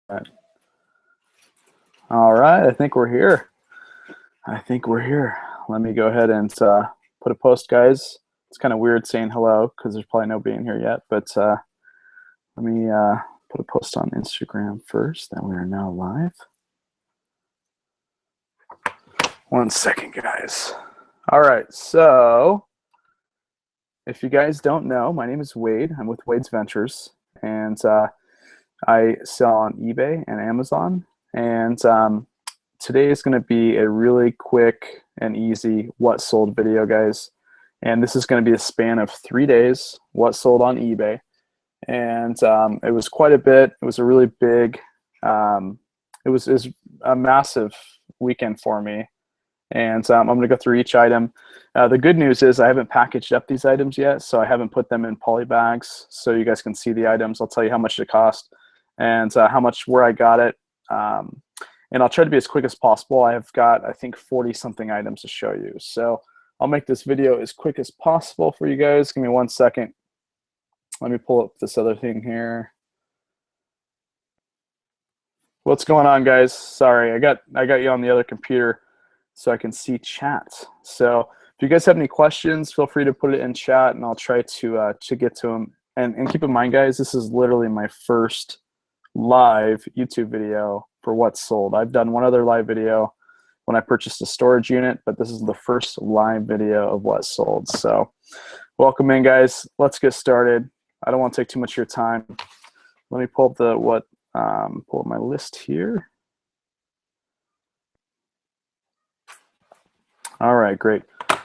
Right. All right, I think we're here. I think we're here. Let me go ahead and put a post, guys. It's kind of weird saying hello because there's probably nobody in here yet, but let me put a post on Instagram first, that we are now live. 1 second, guys. All right, so if you guys don't know, my name is Wade. I'm with Wades Ventures, and I sell on eBay and Amazon. And today is going to be a really quick and easy what sold video, guys. And this is going to be a span of 3 days, what sold on eBay. And it was quite a bit. It was a really big, it was a massive weekend for me. And I'm going to go through each item. The good news is I haven't packaged up these items yet, so I haven't put them in poly bags so you guys can see the items. I'll tell you how much it cost and how much, where I got it. And I'll try to be as quick as possible. I've got, I think, 40-something items to show you. So I'll make this video as quick as possible for you guys. Give me 1 second. Let me pull up this other thing here. What's going on, guys? Sorry, I got you on the other computer so I can see chat. So if you guys have any questions, feel free to put it in chat, and I'll try to get to them. And keep in mind, guys, this is literally my first live YouTube video for what's sold. I've done one other live video when I purchased a storage unit, but this is the first live video of what's sold. So welcome in, guys. Let's get started. I don't want to take too much of your time. Let me pull up pull up my list here. All right, great.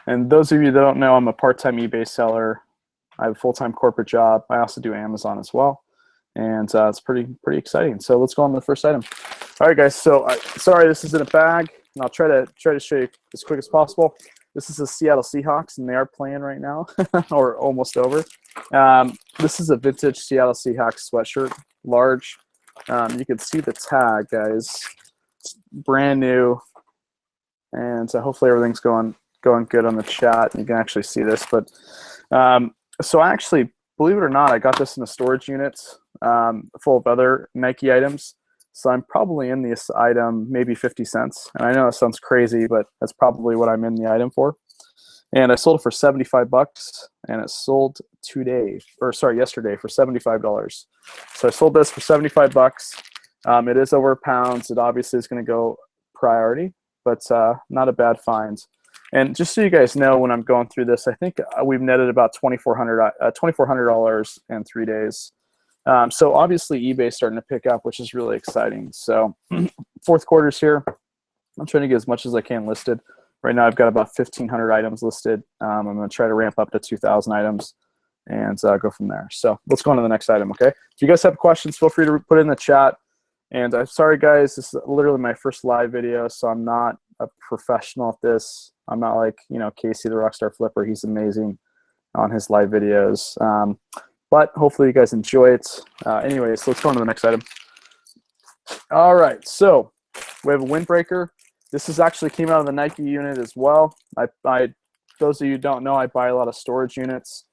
And those of you that don't know, I'm a part-time eBay seller. I have a full-time corporate job. I also do Amazon as well. And it's pretty exciting. So let's go on to the first item. All right, guys. So sorry, this is in a bag, and I'll try to show you as quick as possible. This is the Seattle Seahawks, and they are playing right now, or almost over. This is a vintage Seattle Seahawks sweatshirt, large. You can see the tag, guys. It's brand new, and hopefully everything's going good on the chat. You can actually see this, but so I actually, believe it or not, I got this in a storage unit full of other Nike items. So I'm probably in this item maybe 50 cents. And I know it sounds crazy, but that's probably what I'm in the item for. And I sold it for 75 bucks, and it sold yesterday for $75. So I sold this for 75 bucks. It is over £1. It obviously is going to go priority, but not a bad find. And just so you guys know, when I'm going through this, I think we've netted about $2,400 in 3 days. So obviously eBay's starting to pick up, which is really exciting. So fourth quarter's here. I'm trying to get as much as I can listed. Right now I've got about 1,500 items listed. I'm going to try to ramp up to 2,000 items and go from there. So let's go on to the next item, okay? If you guys have questions, feel free to put it in the chat. And I'm sorry, guys, this is literally my first live video, so I'm not a professional at this. I'm not like, Casey the Rockstar Flipper. He's amazing on his live videos. But hopefully you guys enjoy it. Anyways, let's go on to the next item. All right, so we have a Windbreaker. This is actually came out of the Nike unit as well. Those of you who don't know, I buy a lot of storage units.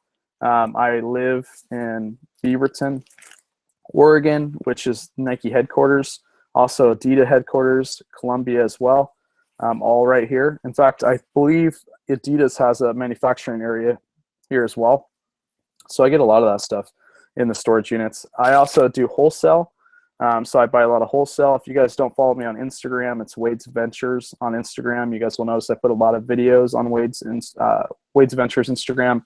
I live in Beaverton, Oregon, which is Nike headquarters. Also Adidas headquarters, Columbia as well, all right here. In fact, I believe Adidas has a manufacturing area here as well. So I get a lot of that stuff in the storage units. I also do wholesale. So I buy a lot of wholesale. If you guys don't follow me on Instagram, it's Wades Ventures on Instagram. You guys will notice I put a lot of videos on Wades Ventures Instagram,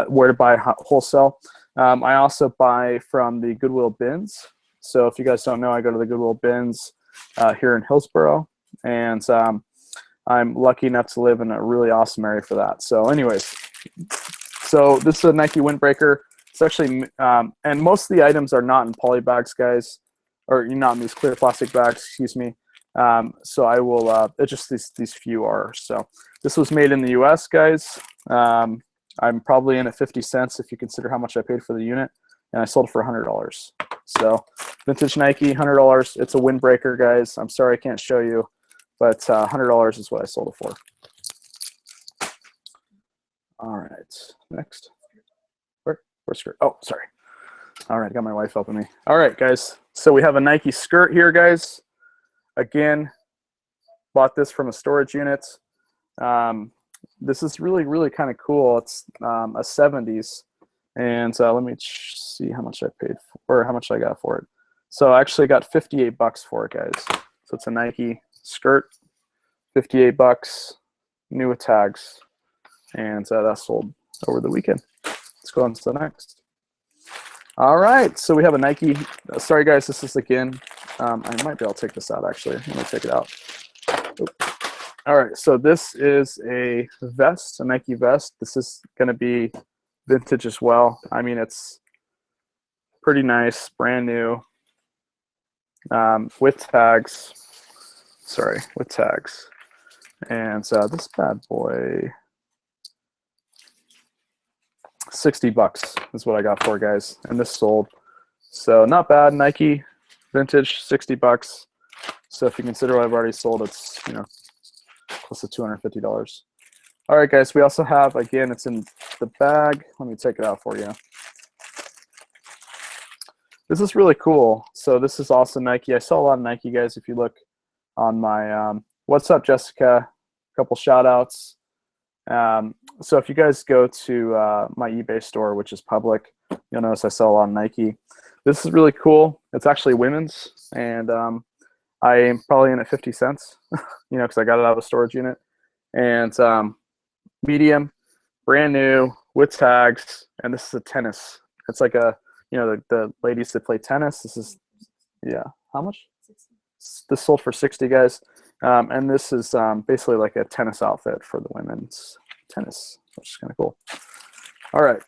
where to buy wholesale. I also buy from the Goodwill Bins. So if you guys don't know, I go to the Goodwill Bins here in Hillsboro. And I'm lucky enough to live in a really awesome area for that. So anyways, so this is a Nike Windbreaker. It's actually, and most of the items are not in poly bags, guys, or not in these clear plastic bags, excuse me. So I will, just these few are. So this was made in the US, guys. I'm probably in at 50 cents if you consider how much I paid for the unit, and I sold it for $100. So vintage Nike, $100. It's a Windbreaker, guys. I'm sorry I can't show you, but $100 is what I sold it for. All right, next. Where's skirt? Oh, sorry. All right, got my wife helping me. All right, guys. So we have a Nike skirt here, guys. Again, bought this from a storage unit. This is really, really kind of cool. It's a 70s. And let me see how much I paid for, or how much I got for it. So I actually got 58 bucks for it, guys. So it's a Nike skirt, 58 bucks, new with tags. And that sold over the weekend. Let's go on to the next. All right, so we have a Nike. Sorry, guys, this is again. I might be able to take this out, actually. Let me take it out. Oop. All right, so this is a vest, a Nike vest. This is going to be vintage as well. I mean, it's pretty nice, brand new, with tags. Sorry, with tags. And this bad boy, 60 bucks is what I got for, guys, and this sold. So not bad. Nike vintage, 60 bucks. So if you consider what I've already sold, it's, you know, close to $250. All right, guys, we also have, again, it's in the bag. Let me take it out for you. This is really cool. So this is also Nike. I sell a lot of Nike, guys. If you look on my What's Up, Jessica, a couple shout outs. So if you guys go to my eBay store, which is public, you'll notice I sell a lot of Nike. This is really cool. It's actually women's, and I am probably in at 50 cents, you know, because I got it out of a storage unit. And medium, brand new, with tags, and this is a tennis. It's like a, you know, the ladies that play tennis. This is, yeah, how much? 60. This sold for 60, guys. And this is basically like a tennis outfit for the women's tennis, which is kind of cool. All right.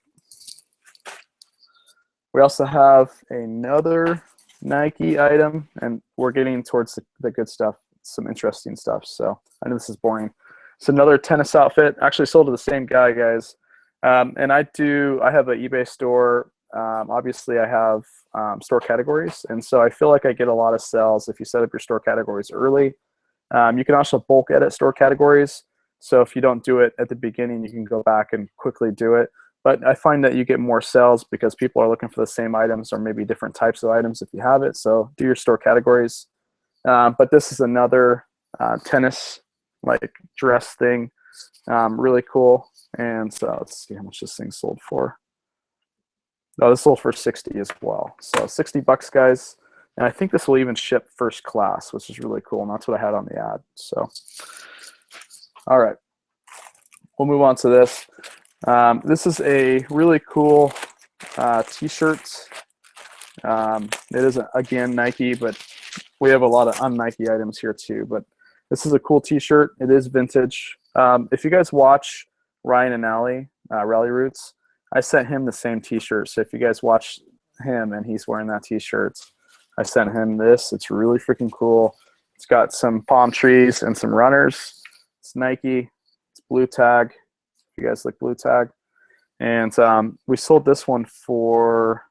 We also have another Nike item, and we're getting towards the good stuff, some interesting stuff. So I know this is boring. It's another tennis outfit. Actually sold to the same guy, guys. And I have an eBay store. Obviously, I have store categories, and so I feel like I get a lot of sales if you set up your store categories early. You can also bulk edit store categories. So if you don't do it at the beginning, you can go back and quickly do it. But I find that you get more sales because people are looking for the same items or maybe different types of items if you have it. So do your store categories. But this is another tennis like dress thing. Really cool. And so let's see how much this thing sold for. Oh, this sold for 60 as well. So 60 bucks, guys. And I think this will even ship first class, which is really cool. And that's what I had on the ad. So, all right. We'll move on to this. This is a really cool t-shirt. It is, again, Nike, but we have a lot of un-Nike items here too. But this is a cool t-shirt. It is vintage. If you guys watch Ryan and Allie, Rally Roots, I sent him the same t-shirt. So if you guys watch him and he's wearing that t-shirt, I sent him this. It's really freaking cool. It's got some palm trees and some runners. It's Nike. It's blue tag. If you guys like blue tag. And we sold this one for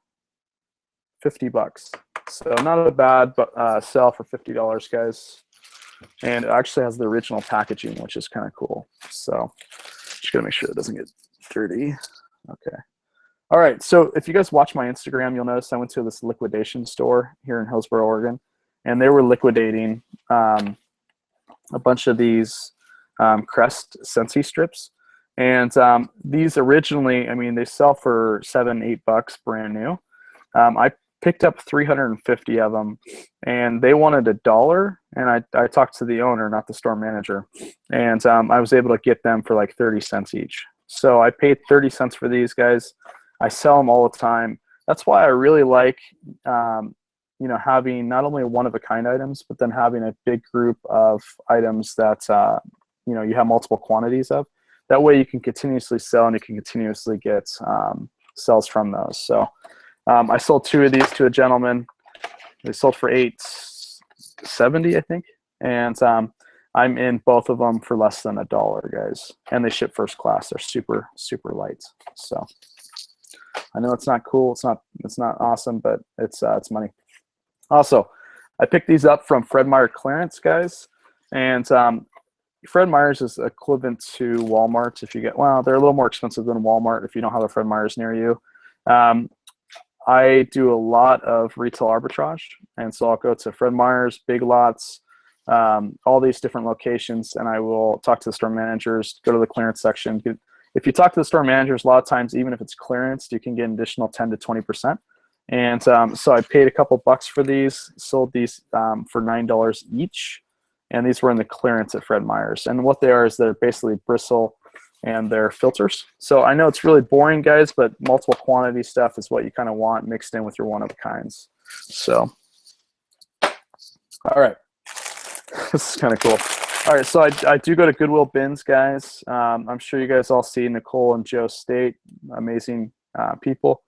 50 bucks. So not a bad sell for $50, guys. And it actually has the original packaging, which is kind of cool. So just gotta make sure it doesn't get dirty. Okay. All right, so if you guys watch my Instagram, you'll notice I went to this liquidation store here in Hillsboro, Oregon, and they were liquidating a bunch of these Crest Sensi strips. And these originally, I mean, they sell for $7, $8 brand new. I picked up 350 of them, and they wanted $1. And I talked to the owner, not the store manager, and I was able to get them for like 30 cents each. So I paid 30 cents for these, guys. I sell them all the time. That's why I really like, you know, having not only one-of-a-kind items, but then having a big group of items that, you know, you have multiple quantities of. That way you can continuously sell and you can continuously get sales from those. So I sold 2 of these to a gentleman. They sold for $8.70, I think. And I'm in both of them for less than $1, guys. And they ship first class. They're super, super light. So I know it's not cool. It's not awesome, but it's money. Also, I picked these up from Fred Meyer Clearance, guys. And Fred Meyer's is equivalent to Walmart if you get, well, they're a little more expensive than Walmart if you don't have a Fred Meyer's near you. I do a lot of retail arbitrage, and so I'll go to Fred Meyer's, Big Lots, all these different locations, and I will talk to the store managers, go to the clearance section. If you talk to the store managers, a lot of times, even if it's clearance, you can get an additional 10 to 20%. And so I paid a couple bucks for these, sold these for $9 each, and these were in the clearance at Fred Meyer's. And what they are is they're basically bristle and they're filters. So I know it's really boring, guys, but multiple quantity stuff is what you kind of want mixed in with your one-of-a-kinds. So, all right. This is kind of cool. All right, so I do go to Goodwill Bins, guys. I'm sure you guys all see Nicole and Joe State, amazing people.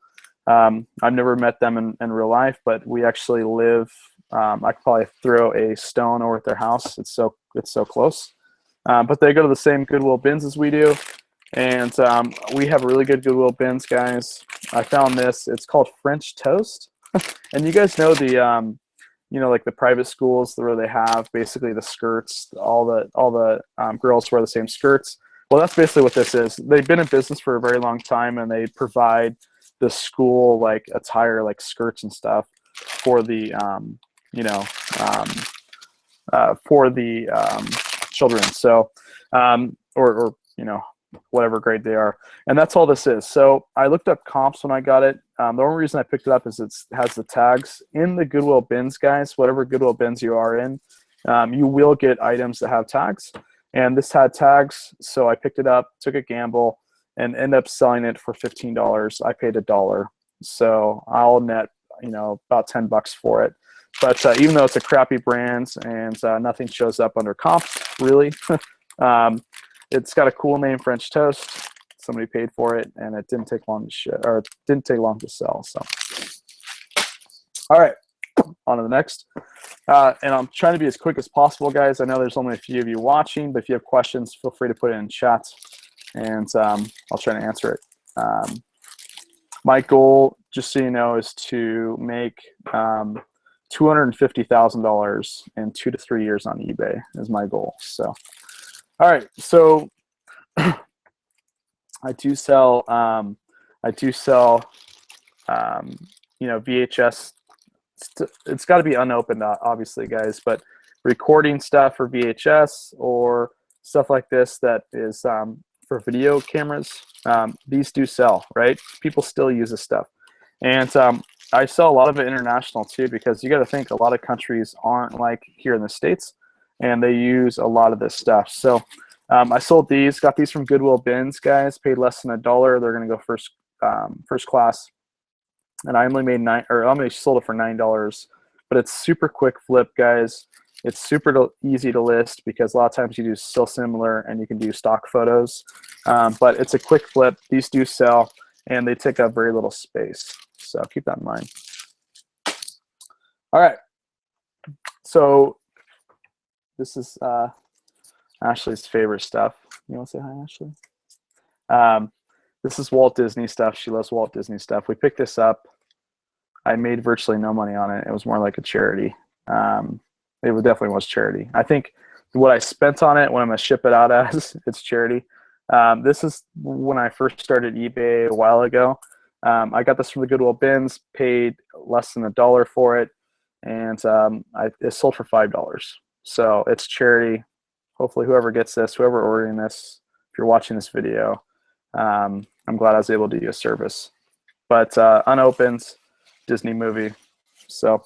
I've never met them in real life, but we actually live, I could probably throw a stone over at their house. It's so close. But they go to the same Goodwill Bins as we do. And we have really good Goodwill Bins, guys. I found this. It's called French Toast. And you guys know the, you know, like the private schools where they have basically the skirts, all the girls wear the same skirts. Well, that's basically what this is. They've been in business for a very long time, and they provide the school like attire, like skirts and stuff for the, you know, for the children. So, or you know, whatever grade they are. And that's all this is. So I looked up comps when I got it. The only reason I picked it up is it has the tags. In the Goodwill Bins, guys, whatever Goodwill Bins you are in, you will get items that have tags. And this had tags, so I picked it up, took a gamble, and ended up selling it for $15. I paid $1. So I'll net, you know, about 10 bucks for it. But even though it's a crappy brand and nothing shows up under comps, really, it's got a cool name, French Toast. Somebody paid for it, and it didn't take long to ship, or it didn't take long to sell. So, all right, on to the next. And I'm trying to be as quick as possible, guys. I know there's only a few of you watching, but if you have questions, feel free to put it in chat, and I'll try to answer it. My goal, just so you know, is to make $250,000 in 2 to 3 years on eBay is my goal. So, all right, so I do sell, you know, VHS. It's got to be unopened, obviously, guys, but recording stuff for VHS or stuff like this that is for video cameras, these do sell, right? People still use this stuff. And I sell a lot of it international too, because you got to think a lot of countries aren't like here in the States, and they use a lot of this stuff. So I sold these, got these from Goodwill Bins, guys, paid less than $1. They're going to go first class. And I only made I only sold it for $9, but it's super quick flip, guys. It's super easy to list because a lot of times you do still similar and you can do stock photos. But it's a quick flip. These do sell, and they take up very little space. So keep that in mind. All right. So this is Ashley's favorite stuff. You want to say hi, Ashley? This is Walt Disney stuff. She loves Walt Disney stuff. We picked this up. I made virtually no money on it. It was more like a charity. It definitely was charity. I think what I spent on it, what I'm going to ship it out as, it's charity. This is when I first started eBay a while ago. I got this from the Goodwill Bins, paid less than $1 for it, and it sold for $5. So it's charity. Hopefully whoever gets this, whoever ordering this, if you're watching this video, I'm glad I was able to do a service. But unopened Disney movie. So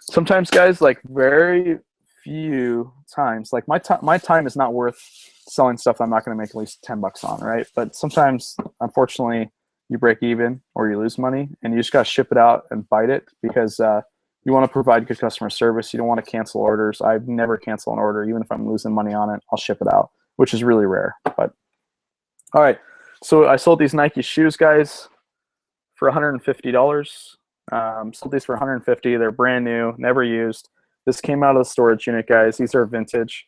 sometimes, guys, like very few times, like my time is not worth selling stuff I'm not going to make at least 10 bucks on, right? But sometimes, unfortunately, you break even or you lose money, and you just got to ship it out and bite it because you want to provide good customer service. You don't want to cancel orders. I've never cancel an order. Even if I'm losing money on it, I'll ship it out, which is really rare. But all right, so I sold these Nike shoes, guys, for $150. Sold these for $150. They're brand new, never used. This came out of the storage unit, guys. These are vintage.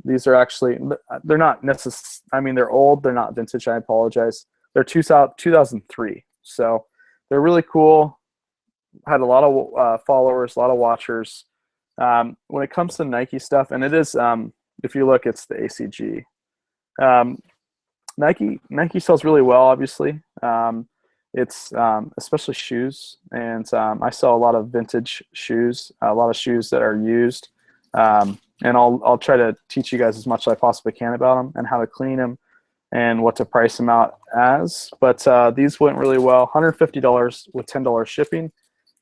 These are actually, they're not necessarily, I mean, they're old. They're not vintage. I apologize. They're 2003. So they're really cool. Had a lot of followers, a lot of watchers. When it comes to Nike stuff, and it is, if you look, it's the ACG. Nike sells really well, obviously. It's especially shoes, and I sell a lot of vintage shoes, a lot of shoes that are used, and I'll try to teach you guys as much as I possibly can about them and how to clean them and what to price them out as. But these went really well, $150 with $10 shipping,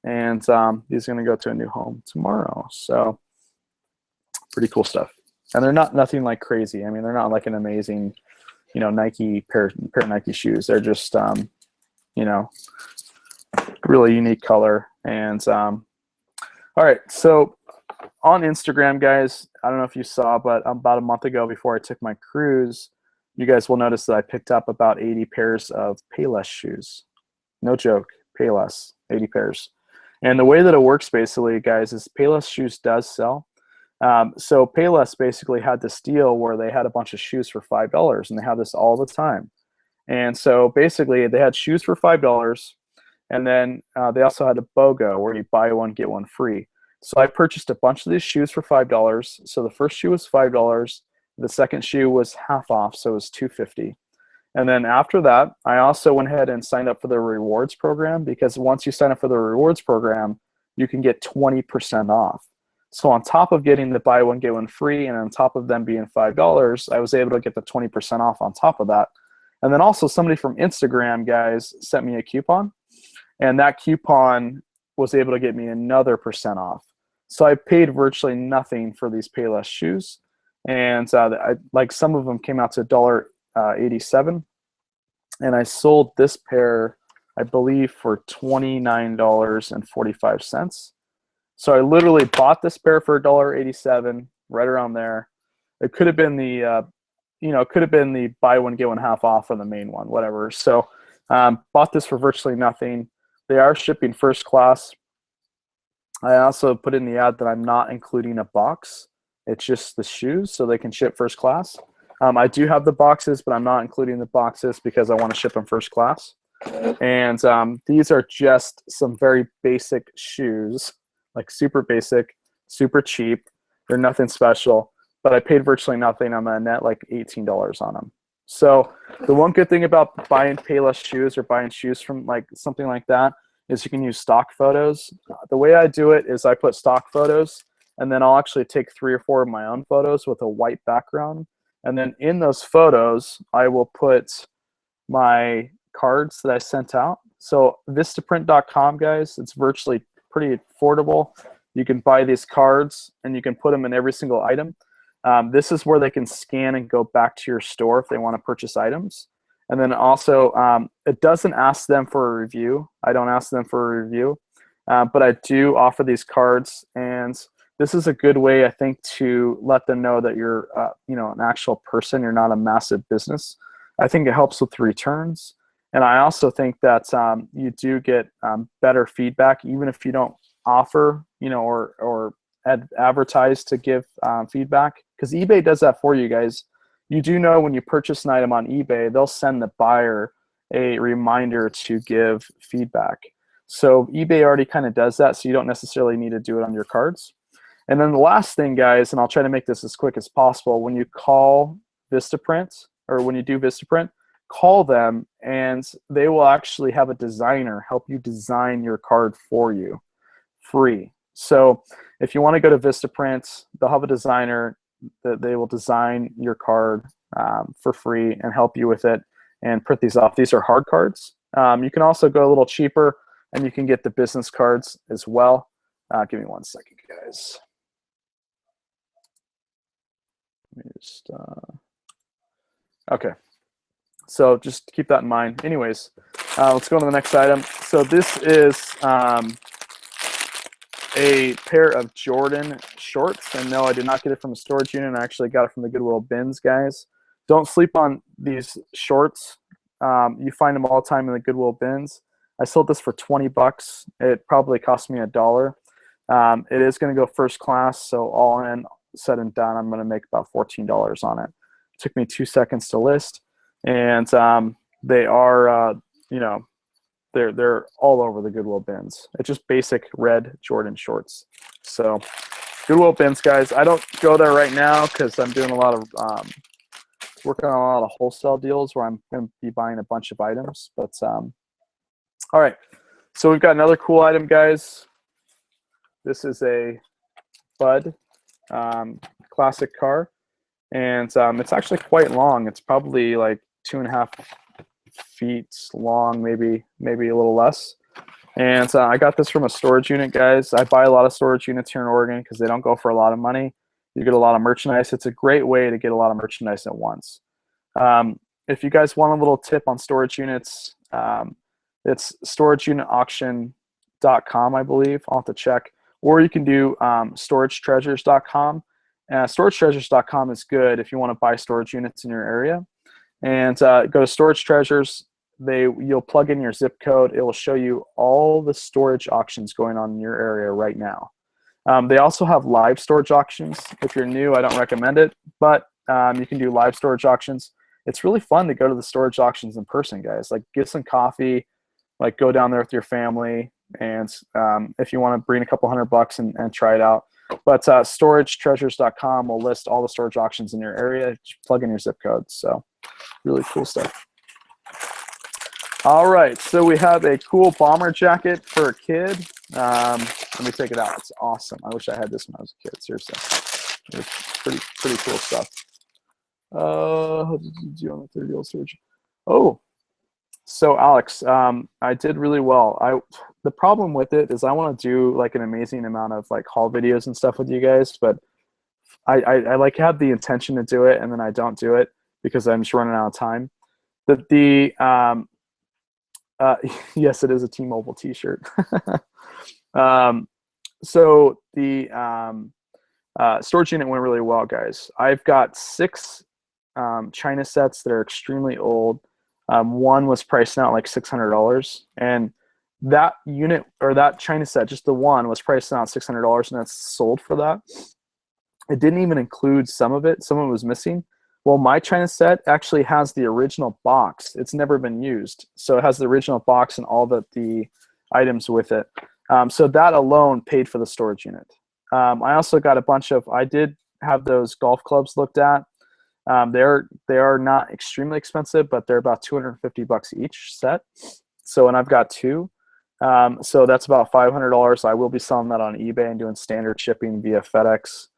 and these are going to go to a new home tomorrow. So pretty cool stuff. And they're nothing like crazy. I mean, they're not like an amazing, you know, Nike pair of Nike shoes. They're just you know, really unique color. And all right, so on Instagram, guys, I don't know if you saw, but about a month ago before I took my cruise, you guys will notice that I picked up about 80 pairs of Payless shoes. No joke, Payless, 80 pairs. And the way that it works basically, guys, is Payless Shoes does sell. So Payless basically had this deal where they had a bunch of shoes for $5, and they have this all the time. And so basically they had shoes for $5, and then they also had a BOGO where you buy one, get one free. So I purchased a bunch of these shoes for $5. So the first shoe was $5. The second shoe was half off, so it was $2.50. And then after that, I also went ahead and signed up for the rewards program, because once you sign up for the rewards program, you can get 20% off. So on top of getting the buy one, get one free, and on top of them being $5, I was able to get the 20% off on top of that. And then also somebody from Instagram, guys, sent me a coupon, and that coupon was able to get me another % off. So I paid virtually nothing for these Payless shoes, and like some of them came out to $1.87, and I sold this pair, I believe, for $29.45. So I literally bought this pair for $1.87, right around there. It could have been the you know, it could have been the buy one, get one half off on the main one, whatever. So bought this for virtually nothing. They are shipping first class. I also put in the ad that I'm not including a box. It's just the shoes, so they can ship first class. I do have the boxes, but I'm not including the boxes because I want to ship them first class. And these are just some very basic shoes, like super basic, super cheap. They're nothing special. But I paid virtually nothing. I'm gonna net like $18 on them. So the one good thing about buying Payless shoes or buying shoes from like something like that is you can use stock photos. The way I do it is I put stock photos, and then I'll actually take 3 or 4 of my own photos with a white background. And then in those photos, I will put my cards that I sent out. So Vistaprint.com, guys, it's virtually pretty affordable. You can buy these cards, and you can put them in every single item. This is where they can scan and go back to your store if they want to purchase items. And then also, it doesn't ask them for a review. I don't ask them for a review, but I do offer these cards. And this is a good way, I think, to let them know that you're you know, an actual person. You're not a massive business. I think it helps with returns. And I also think that you do get better feedback, even if you don't offer, you know, or advertise to give feedback, because eBay does that for you guys. You do know when you purchase an item on eBay, they'll send the buyer a reminder to give feedback. So eBay already kind of does that, so you don't necessarily need to do it on your cards. And then the last thing, guys, and I'll try to make this as quick as possible, when you call Vistaprint, or when you do Vistaprint, call them, and they will actually have a designer help you design your card for you, free. So if you want to go to Vistaprint, they'll have a designer that they will design your card for free and help you with it and print these off. These are hard cards. You can also go a little cheaper, and you can get the business cards as well. Give me 1 second, guys. Let me just, okay. So just keep that in mind. Anyways, let's go on to the next item. So this is a pair of Jordan shorts, and no, I did not get it from a storage unit. I actually got it from the Goodwill Bins, guys. Don't sleep on these shorts. You find them all the time in the Goodwill Bins. I sold this for 20 bucks. It probably cost me $1. It is going to go first class, so all in, said and done, I'm going to make about $14 on it. It took me 2 seconds to list, and they are, you know, they're all over the Goodwill Bins. It's just basic red Jordan shorts. So Goodwill Bins, guys. I don't go there right now because I'm doing a lot of working on a lot of wholesale deals where I'm going to be buying a bunch of items. But All right, so we've got another cool item, guys. This is a Bud classic car, and it's actually quite long. It's probably like 2.5 feet long, maybe a little less. And I got this from a storage unit, guys. I buy a lot of storage units here in Oregon because they don't go for a lot of money. You get a lot of merchandise. It's a great way to get a lot of merchandise at once. If you guys want a little tip on storage units, it's storageunitauction.com, I believe. I'll have to check. Or you can do storagetreasures.com. Storagetreasures.com is good if you want to buy storage units in your area. And go to Storage Treasures. You'll plug in your zip code. It will show you all the storage auctions going on in your area right now. They also have live storage auctions. If you're new, I don't recommend it, but you can do live storage auctions. It's really fun to go to the storage auctions in person, guys. Like, get some coffee, like go down there with your family, and if you want to bring a couple $100 and try it out. But storagetreasures.com will list all the storage auctions in your area. Just plug in your zip code. So really cool stuff. All right, so we have a cool bomber jacket for a kid. Let me take it out. It's awesome. I wish I had this when I was a kid. Seriously, it's pretty cool stuff. How did you do on the 30-year-old storage? Oh, so Alex, I did really well. The problem with it is I want to do like an amazing amount of like haul videos and stuff with you guys, but I like have the intention to do it and then I don't do it because I'm just running out of time. Yes, it is a T-Mobile T-shirt. So the storage unit went really well, guys. I've got 6 China sets that are extremely old. One was priced out like $600, and that unit or that China set, just the one, was priced out $600, and that's sold for that. It didn't even include some of it. Some of it was missing. Well, my China set actually has the original box. It's never been used, so it has the original box and all the items with it. So that alone paid for the storage unit. I also got a bunch of. I did have those golf clubs looked at. They are not extremely expensive, but they're about $250 each set. So, and I've got 2. So that's about $500. I will be selling that on eBay and doing standard shipping via FedEx.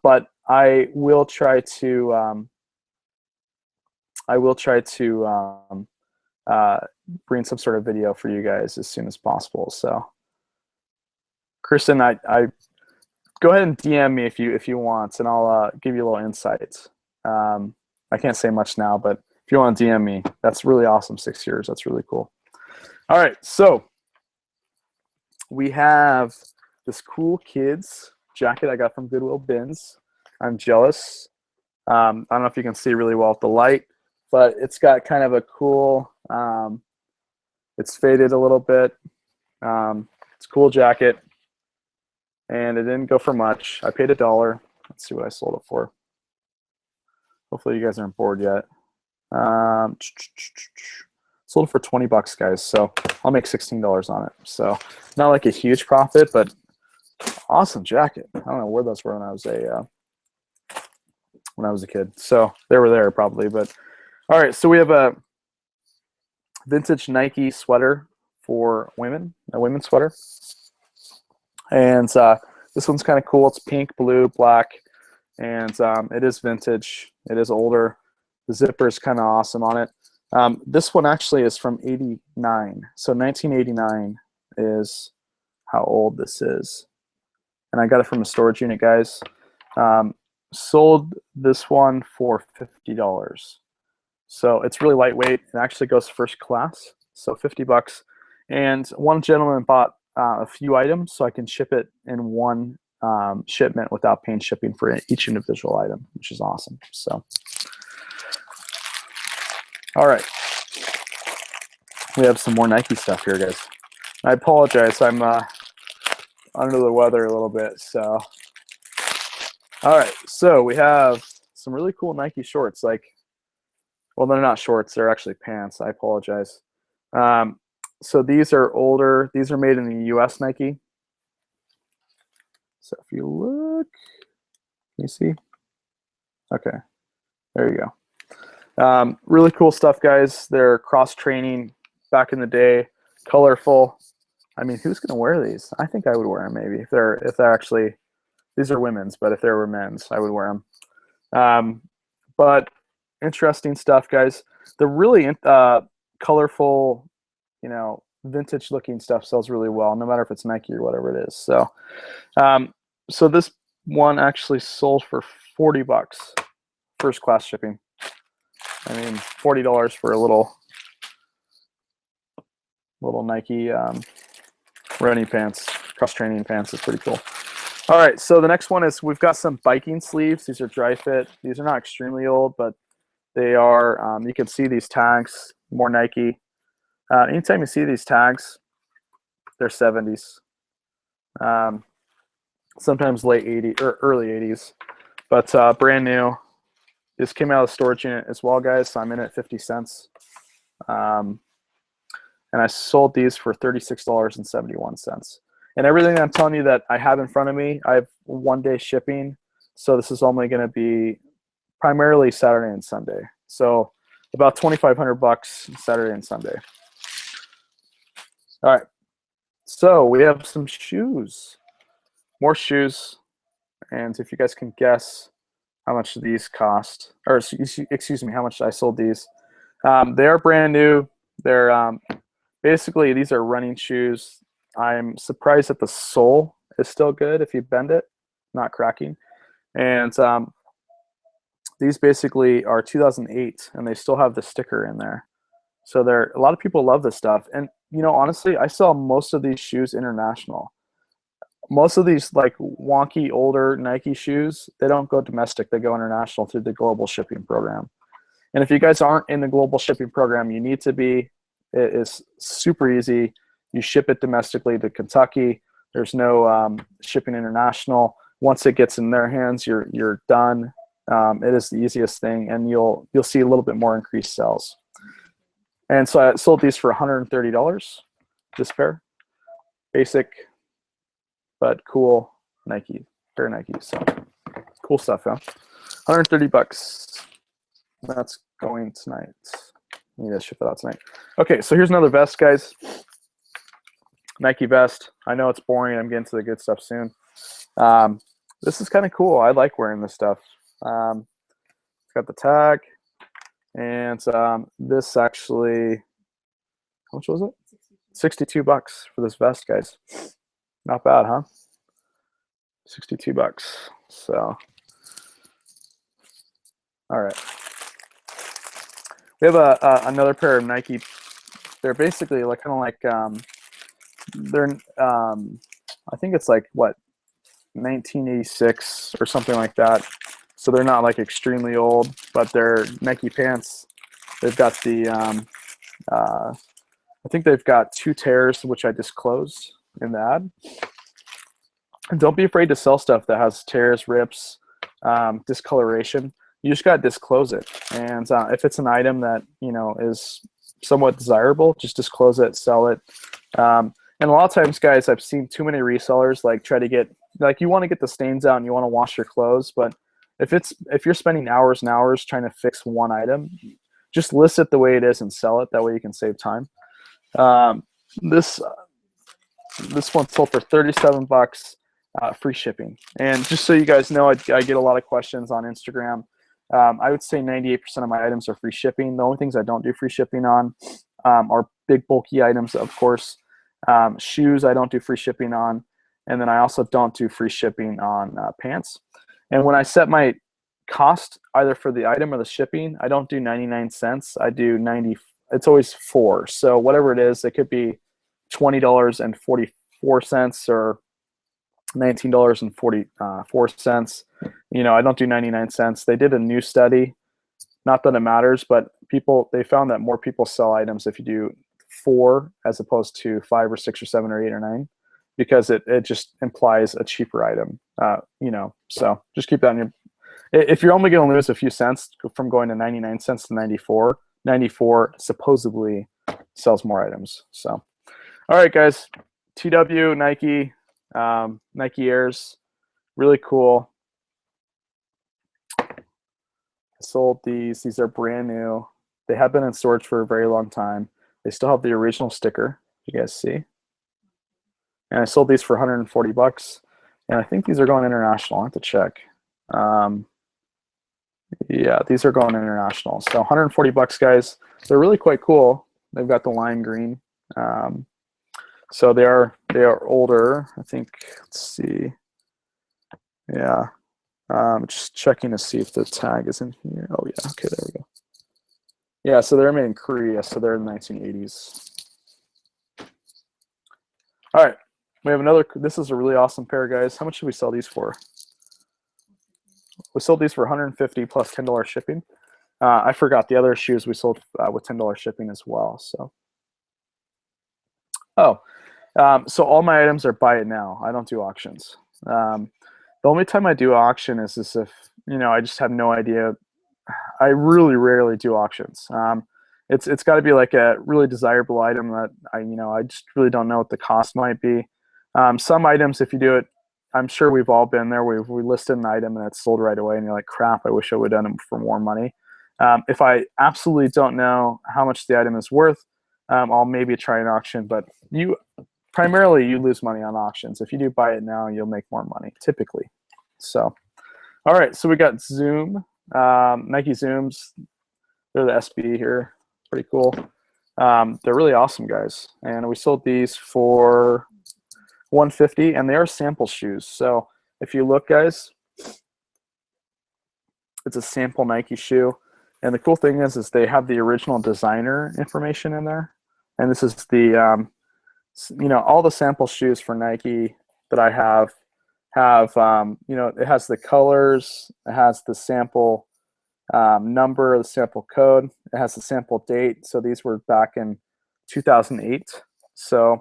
But I will try to bring some sort of video for you guys as soon as possible. So, Kristen, I go ahead and DM me if you want, and I'll give you a little insights. I can't say much now, but if you want to DM me, that's really awesome. 6 years, that's really cool. All right, so we have this cool kids jacket I got from Goodwill Bins. I'm jealous. I don't know if you can see really well with the light, but it's got kind of a cool, it's faded a little bit. It's a cool jacket, and it didn't go for much. I paid $1. Let's see what I sold it for. Hopefully you guys aren't bored yet. Sold it for $20, guys, so I'll make $16 on it. So not like a huge profit, but awesome jacket. I don't know where those were when I was a kid. So they were there probably, but all right. So we have a vintage Nike sweater for women, a women's sweater, and this one's kind of cool. It's pink, blue, black, and it is vintage. It is older. The zipper is kind of awesome on it. This one actually is from '89. So 1989 is how old this is. And I got it from a storage unit, guys. Sold this one for $50. So it's really lightweight. It actually goes first class, so $50. And one gentleman bought a few items, so I can ship it in one shipment without paying shipping for each individual item, which is awesome. So, all right. We have some more Nike stuff here, guys. I apologize. I'm under the weather a little bit, so. All right, so we have some really cool Nike shorts. Like, well, they're not shorts; they're actually pants. I apologize. So these are older. These are made in the U.S. Nike. So if you look, can you see? Okay, there you go. Really cool stuff, guys. They're cross training. Back in the day, colorful. I mean, who's gonna wear these? I think I would wear them maybe if they're actually, these are women's, but if they were men's, I would wear them. But interesting stuff, guys. The really colorful, you know, vintage looking stuff sells really well, no matter if it's Nike or whatever it is. So, so this one actually sold for $40, first class shipping. I mean, $40 for a little Nike running pants, cross training pants is pretty cool. All right, so the next one is we've got some Viking sleeves. These are dry fit. These are not extremely old, but they are, you can see these tags, more Nike. Anytime you see these tags, they're 70s. Sometimes late 80s or early 80s, but brand new. This came out of the storage unit as well, guys, so I'm in at 50 cents. And I sold these for $36.71. And everything I'm telling you that I have in front of me, I have 1-day shipping. So this is only going to be primarily Saturday and Sunday. So about $2,500 Saturday and Sunday. All right. So we have some shoes, more shoes. And if you guys can guess how much these cost, or excuse me, how much I sold these. They are brand new. They're basically, these are running shoes. I'm surprised that the sole is still good if you bend it, not cracking. And these basically are 2008, and they still have the sticker in there. So a lot of people love this stuff. And you know, honestly, I sell most of these shoes international. Most of these like wonky older Nike shoes, they don't go domestic, they go international through the global shipping program. And if you guys aren't in the global shipping program, you need to be. It is super easy. You ship it domestically to Kentucky. There's no shipping international. Once it gets in their hands, you're done. It is the easiest thing, and you'll see a little bit more increased sales. And so I sold these for $130. This pair, basic but cool Nike, pair of Nike. So cool stuff, huh? $130. That's going tonight. I need to ship it out tonight. Okay, so here's another vest, guys. Nike vest. I know it's boring. I'm getting to the good stuff soon. This is kind of cool. I like wearing this stuff. It's got the tag, and this actually, how much was it? $62 for this vest, guys. Not bad, huh? $62. So, all right. We have another pair of Nike. They're basically like kind of like they're I think it's like what 1986 or something like that. So they're not like extremely old, but they're Nike pants. They've got the I think they've got 2 tears, which I disclosed in the ad. And don't be afraid to sell stuff that has tears, rips, discoloration. You just got to disclose it. And if it's an item that, you know, is somewhat desirable, just disclose it, sell it. And a lot of times, guys, I've seen too many resellers like try to get, like, you want to get the stains out and you want to wash your clothes, but if you're spending hours and hours trying to fix one item, just list it the way it is and sell it. That way you can save time. This one sold for $37, free shipping. And just so you guys know, I get a lot of questions on Instagram. I would say 98% of my items are free shipping. The only things I don't do free shipping on are big bulky items, of course. Shoes I don't do free shipping on. And then I also don't do free shipping on pants. And when I set my cost either for the item or the shipping, I don't do 99 cents. I do 90. It's always 4. So whatever it is, it could be $20.44 or $19.44. You know, I don't do 99 cents. They did a new study, not that it matters, but they found that more people sell items if you do 4 as opposed to 5 or 6 or 7 or 8 or 9, because it just implies a cheaper item. You know, so just keep that in your. If you're only going to lose a few cents from going to 99 cents to 94 supposedly sells more items. So, all right, guys, TW Nike. Nike Airs, really cool. I sold these. These are brand new. They have been in storage for a very long time. They still have the original sticker, You guys see? And I sold these for 140 bucks. And I think these are going international. I have to check. Yeah, these are going international. So 140 bucks, guys. They're really quite cool. They've got the lime green. So they are older. I think, let's see. Yeah. Just checking to see if the tag is in here. Oh yeah, okay, there we go. Yeah, so they're made in Korea, so they're in the 1980s. All right, we have another. This is a really awesome pair, guys. How much should we sell these for? We sold these for 150 plus $10 shipping. I forgot the other shoes we sold with $10 shipping as well. So, so all my items are buy it now. I don't do auctions. The only time I do auction is if I just have no idea. I really rarely do auctions. It's got to be like a really desirable item that I just really don't know what the cost might be. Some items, if you do it, I'm sure we've all been there. We listed an item and it's sold right away, and you're like, crap, I wish I would have done it for more money. If I absolutely don't know how much the item is worth, I'll maybe try an auction. But primarily you lose money on auctions. If you do buy it now, you'll make more money typically. So, all right, so we got Zoom, Nike Zooms. They're the SB here, pretty cool. They're really awesome, guys, and we sold these for 150, and they are sample shoes. So if you look, guys, it's a sample Nike shoe, and the cool thing is they have the original designer information in there, and this is the all the sample shoes for Nike that I have it has the colors, it has the sample number, the sample code, it has the sample date. So these were back in 2008. So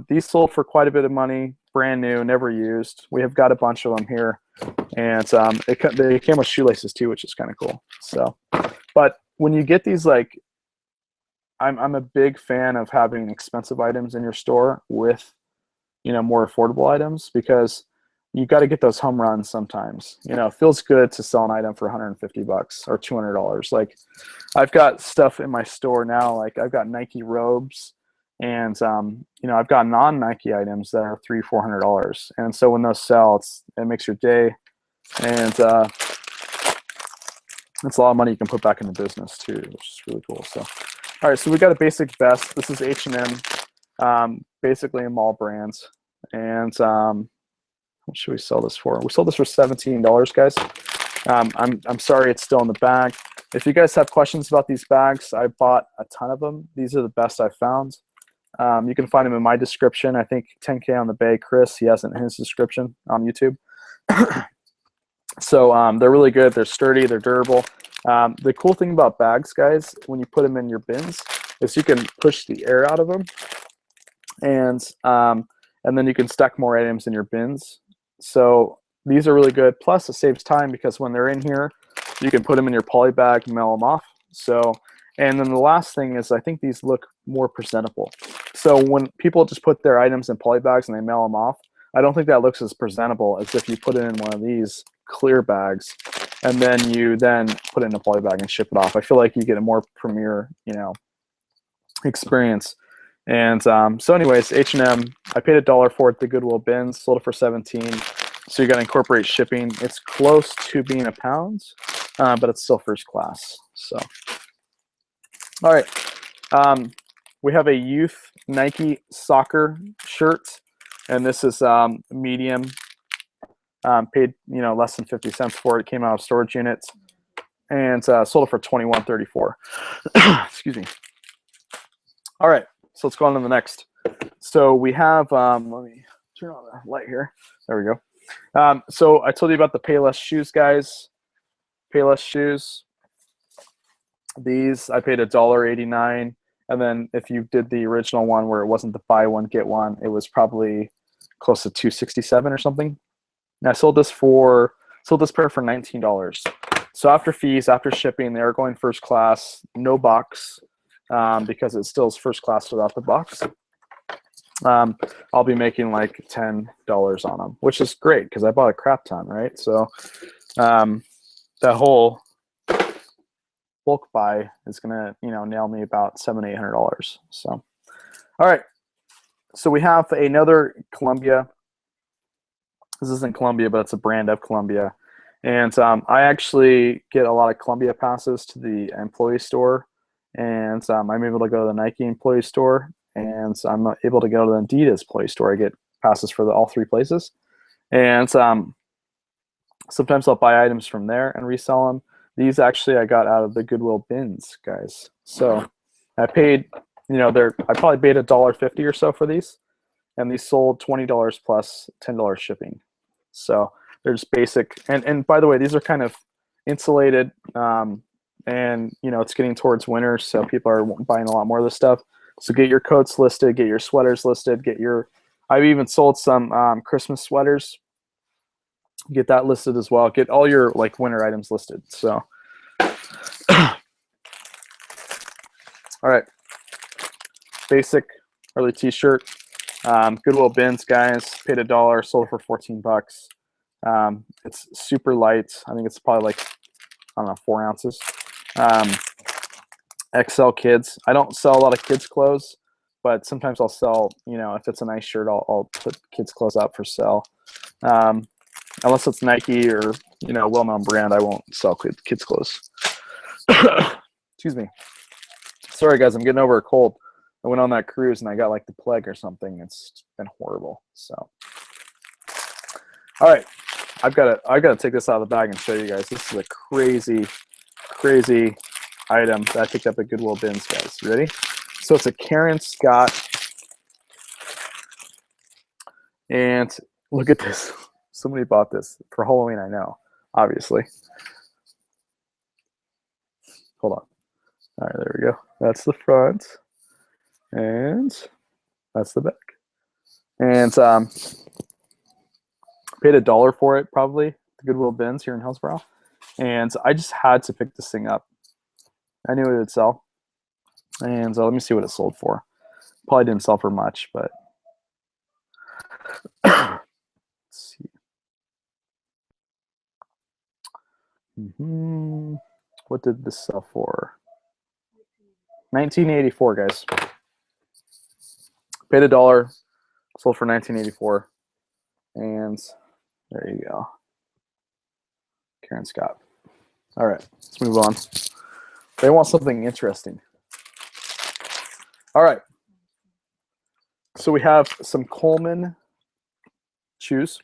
these sold for quite a bit of money, brand new, never used. We have got a bunch of them here, and they came with shoelaces too, which is kind of cool. So, but when you get these, like, I'm a big fan of having expensive items in your store with more affordable items, because you got to get those home runs sometimes. It feels good to sell an item for 150 bucks or $200. Like, I've got stuff in my store now, like I've got Nike robes, and I've got non-Nike items that are $300-400. And so when those sell, it makes your day, and it's a lot of money you can put back in the business too, which is really cool. So, all right, so we got a basic vest. This is H&M, basically a mall brand, and what should we sell this for? We sold this for $17, guys. I'm sorry it's still in the bag. If you guys have questions about these bags, I bought a ton of them. These are the best I've found. You can find them in my description. I think 10K on the Bay, Chris, he has it in his description on YouTube. So they're really good. They're sturdy. They're durable. The cool thing about bags, guys, when you put them in your bins, is you can push the air out of them, and then you can stack more items in your bins. So these are really good. Plus, it saves time, because when they're in here, you can put them in your poly bag and mail them off. So, and then the last thing is, I think these look more presentable. So when people just put their items in poly bags and they mail them off, I don't think that looks as presentable as if you put it in one of these clear bags and then you put it in a poly bag and ship it off. I feel like you get a more premier, experience. And so anyways, H&M, I paid $1 for it at the Goodwill Bins, sold it for 17. So you got to incorporate shipping. It's close to being £1, but it's still first class. So, all right, we have a youth Nike soccer shirt, and this is medium. Paid less than 50 cents for it. It came out of storage units, and sold it for $21.34. Excuse me. All right, so let's go on to the next. So we have let me turn on the light here. There we go. So I told you about the Payless Shoes, guys. Payless Shoes. These I paid $1.89, and then if you did the original one where it wasn't the buy one get one, it was probably close to $2.67 or something. And I sold this pair for $19. So after fees, after shipping, they are going first class, no box, because it still is first class without the box. I'll be making like $10 on them, which is great because I bought a crap ton, right? So that whole bulk buy is gonna nail me about $700-800. So, all right, So we have another Columbia. This isn't Columbia, but it's a brand of Columbia. And I actually get a lot of Columbia passes to the employee store. And I'm able to go to the Nike employee store. And I'm able to go to the Adidas employee store. I get passes for all three places. And sometimes I'll buy items from there and resell them. These actually I got out of the Goodwill Bins, guys. So I paid, I probably paid $1.50 or so for these. And these sold $20 plus $10 shipping. So they're just basic. And by the way, these are kind of insulated. And it's getting towards winter, so people are buying a lot more of this stuff. So get your coats listed, get your sweaters listed, I've even sold some Christmas sweaters. Get that listed as well. Get all your winter items listed. So, all right, basic early T-shirt. Goodwill Bins, guys. Paid $1, sold for 14 bucks. It's super light. I think it's probably I don't know, 4 ounces. XL kids. I don't sell a lot of kids clothes, but sometimes I'll sell, if it's a nice shirt, I'll put kids clothes out for sale. Unless it's Nike or, well-known brand, I won't sell kids clothes. Excuse me. Sorry, guys, I'm getting over a cold. I went on that cruise and I got the plague or something. It's been horrible. So, all right, I gotta take this out of the bag and show you guys. This is a crazy, crazy item that I picked up at Goodwill Bins, guys. You ready? So it's a Karen Scott, and look at this. Somebody bought this for Halloween. I know, obviously. Hold on. All right, there we go. That's the front. And that's the back. And paid $1 for it, probably, the Goodwill Bins here in Hillsborough. And I just had to pick this thing up. I knew it would sell. And let me see what it sold for. Probably didn't sell for much, but let's see. What did this sell for? $19.84, guys. Paid $1, sold for $19.84, and there you go. Karen Scott. All right, let's move on. They want something interesting. All right. So we have some Coleman shoes,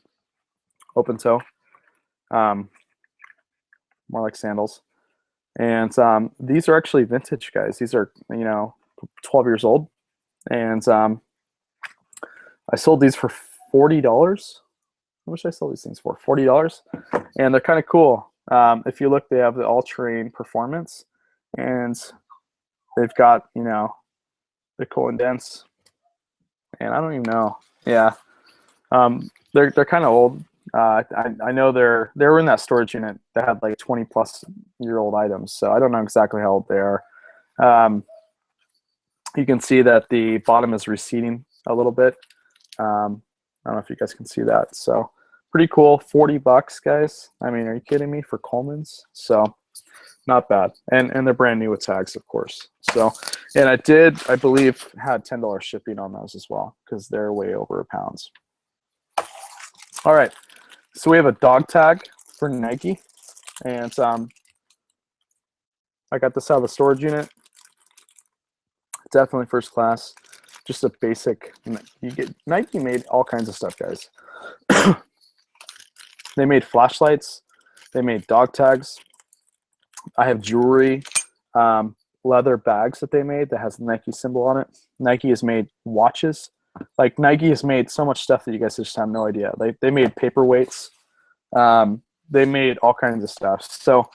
open toe, more like sandals. And these are actually vintage, guys. These are, 12 years old. And I sold these for $40. How much did I sell these things for? $40. And they're kind of cool. If you look, they have the all-terrain performance. And they've got, the co-indents. And I don't even know. Yeah. They're kind of old. I know they were in that storage unit that had 20-plus-year-old items. So I don't know exactly how old they are. You can see that the bottom is receding a little bit. I don't know if you guys can see that. So pretty cool. 40 bucks, guys. I mean, are you kidding me, for Coleman's? So not bad. And they're brand new with tags, of course. So, and I believe, had $10 shipping on those as well, because they're way over £1. All right. So we have a dog tag for Nike. And I got this out of the storage unit. Definitely first class. Just a basic. Nike made all kinds of stuff, guys. They made flashlights. They made dog tags. I have jewelry, leather bags that they made that has the Nike symbol on it. Nike has made watches. Nike has made so much stuff that you guys just have no idea. They made paperweights. They made all kinds of stuff. So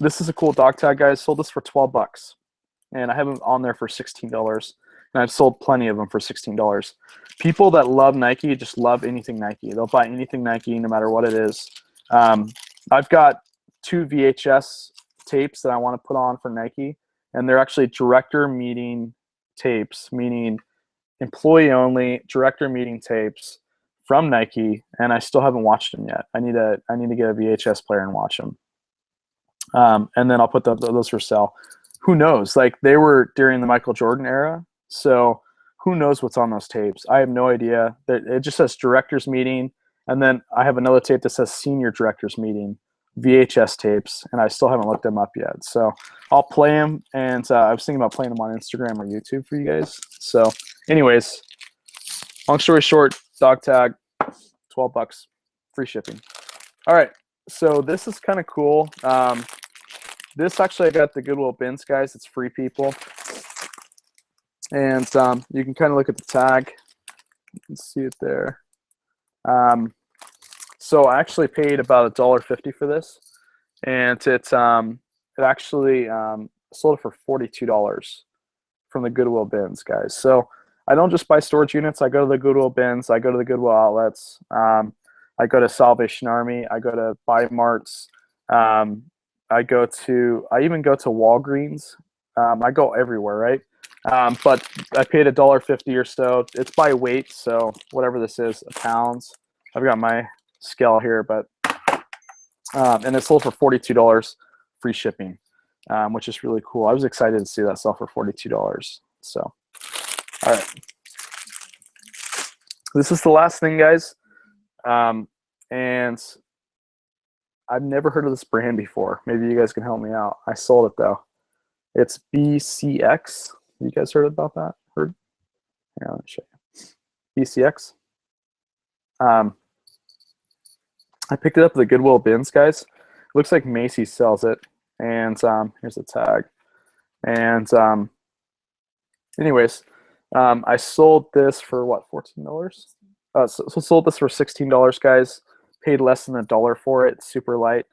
this is a cool dog tag, guys. Sold this for 12 bucks. And I have them on there for $16. And I've sold plenty of them for $16. People that love Nike just love anything Nike. They'll buy anything Nike no matter what it is. I've got 2 VHS tapes that I want to put on for Nike. And they're actually director meeting tapes, meaning employee only director meeting tapes from Nike. And I still haven't watched them yet. I need to get a VHS player and watch them. And then I'll put those for sale. Who knows? They were during the Michael Jordan era. So who knows what's on those tapes? I have no idea. It just says director's meeting, and then I have another tape that says senior director's meeting, VHS tapes, and I still haven't looked them up yet. So I'll play them, and I was thinking about playing them on Instagram or YouTube for you guys. So anyways, long story short, dog tag, 12 bucks, free shipping. All right, so this is kind of cool. This actually I got the Goodwill Bins, guys. It's free, people. And you can kind of look at the tag. You can see it there. So I actually paid about $1.50 for this, and it actually sold it for $42 from the Goodwill Bins, guys. So I don't just buy storage units. I go to the Goodwill Bins. I go to the Goodwill outlets. I go to Salvation Army. I go to Buy Marts. I even go to Walgreens. I go everywhere, right? But I paid $1.50 or so. It's by weight, so whatever this is, pounds. I've got my scale here, but and it sold for $42, free shipping, which is really cool. I was excited to see that sell for $42. So, all right, this is the last thing, guys, and I've never heard of this brand before. Maybe you guys can help me out. I sold it though. It's BCX. You guys heard about that? Heard? Here, let me show you. BCX. I picked it up at the Goodwill Bins, guys. It looks like Macy's sells it. And here's the tag. And anyways, I sold this for what, $14? So sold this for $16, guys. Paid less than $1 for it. Super light.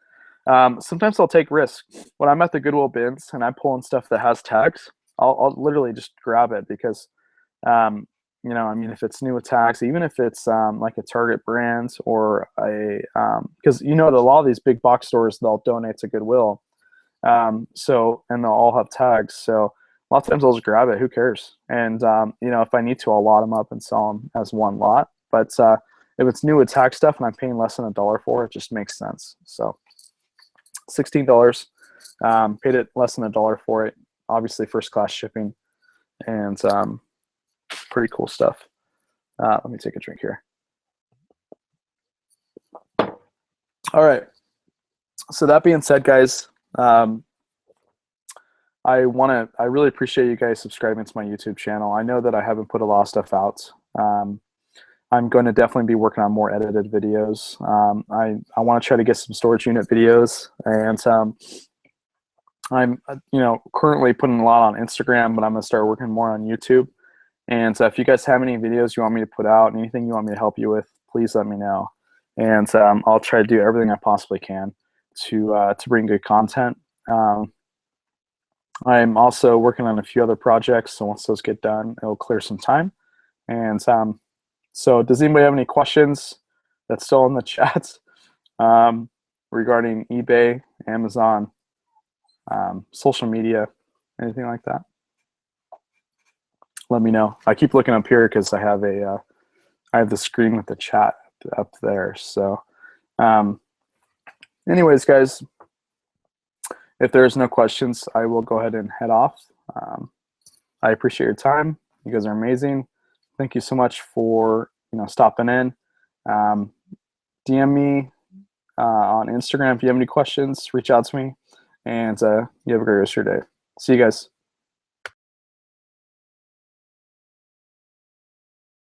Sometimes I'll take risks. When I'm at the Goodwill Bins and I'm pulling stuff that has tags, I'll literally just grab it because you know, I mean, if it's new with tags, even if it's like a Target brand or a, because you know, a lot of these big box stores, they'll donate to Goodwill. So, and they'll all have tags. So a lot of times I'll just grab it. Who cares? And, you know, if I need to, I'll lot them up and sell them as one lot. But if it's new with tag stuff and I'm paying less than $1 for it, it just makes sense. So $16, paid it less than $1 for it. Obviously first class shipping, and pretty cool stuff. Let me take a drink here. All right. So that being said, guys, I really appreciate you guys subscribing to my YouTube channel. I know that I haven't put a lot of stuff out. I'm going to definitely be working on more edited videos. I want to try to get some storage unit videos, and I'm currently putting a lot on Instagram, but I'm going to start working more on YouTube. And if you guys have any videos you want me to put out, anything you want me to help you with, please let me know. And I'll try to do everything I possibly can to bring good content. I'm also working on a few other projects, so once those get done, it'll clear some time. And so does anybody have any questions that's still in the chat regarding eBay, Amazon, social media, anything like that? Let me know. I keep looking up here because I have the screen with the chat up there. So anyways, guys, if there's no questions, I will go ahead and head off. I appreciate your time. You guys are amazing. Thank you so much for stopping in. DM me on Instagram if you have any questions. Reach out to me, and you have a great rest of your day. See you guys.